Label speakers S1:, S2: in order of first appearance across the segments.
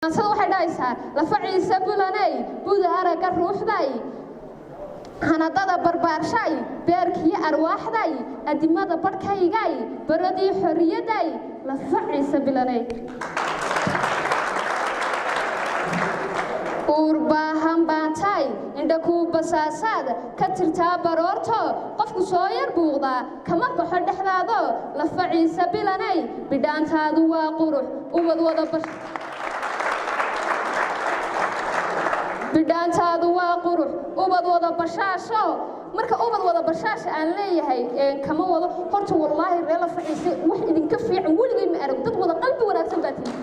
S1: maansada waxay dhahaysaa lafaciisa bulanay buda aragga ruuxday hanadada barbaarshay beerkii arwaaxday adimada barhkaygay baradii xorriyaday lafaciisa bulanay urbaahan baantay indha kuu basaasaad ka tirtaa baroorto qofku soo yar buuqdaa kama baxo dhexdaado lafaciisa bilanay bidhaantaadu waa qurux ubad wada bidhaantaadu waa qurux ubad wada bashaasho marka ubad wada bashaasha aan leeyahay kama wado horta wallaahi ree lafaciisa wax idinka fiican weligay ma arag dad wada qalbi wanaagsan baa tihi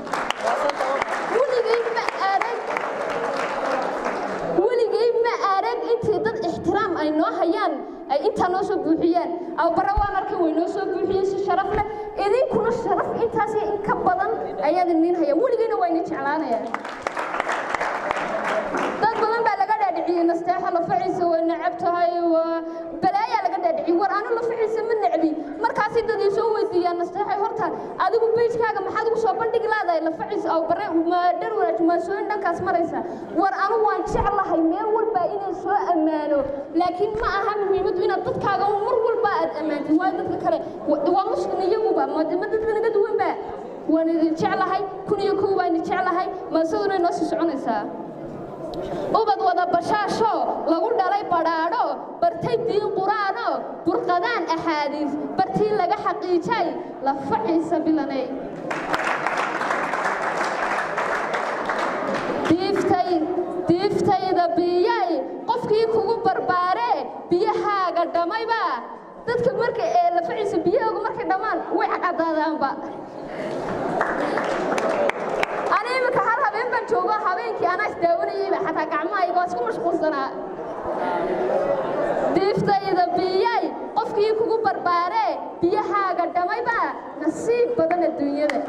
S1: weligay ma arag intii dad ixtiraam ay noo hayaan ay inta noo soo buuxiyaan aw barawaan arkay way noo soo buuxiyeen si sharaf leh idinkuna sharaf intaas iyo in ka badan ayaad idin hayaan weligayna waa idin jeclaanayaan dad badan baa laga dhaadhiciyay nasteexa lafaciisa way necab tahay waa balaaya laga dhaadhiciyay war aanu lafaciisa ma necbi markaas dad ay soo weydiiyaan nasteexa horta adigu page-kaaga maxaad ugu soo bandhigi laadahay lafaciisa aw bare ma dhar wanaaj ma soo dhankaas maraysa war anu waan jeclahay meel walba inay soo ammaano laakiin ma aha muhiimadu inaad dadkaaga mar walba aad ammaantid waa dadka kale waa muslim iyaguba ma dadka naga duwan baa waan idin jeclahay kun iyo kow waan idin jeclahay maasaduna noo sii soconaysaa ubad wada bashaasho lagu dhalay badhaadho bartay diin quraano burqadaan axaadiis bartii laga xaqiijay lafaciisa bilanay diiftayda biyay qofkii kugu barbaare biyahaaga dhamayba dadka marka lafaciisa biyahaagu markay dhammaan way cadaadaanba أنا كهار هبين بنشوفه هبين كي أنا استووني حتى كعماي بس كل مشغولنا ديفتا إذا بيجي قفكي كوكو بربارة بيها قدامي با نصيب بدن الدنيا ده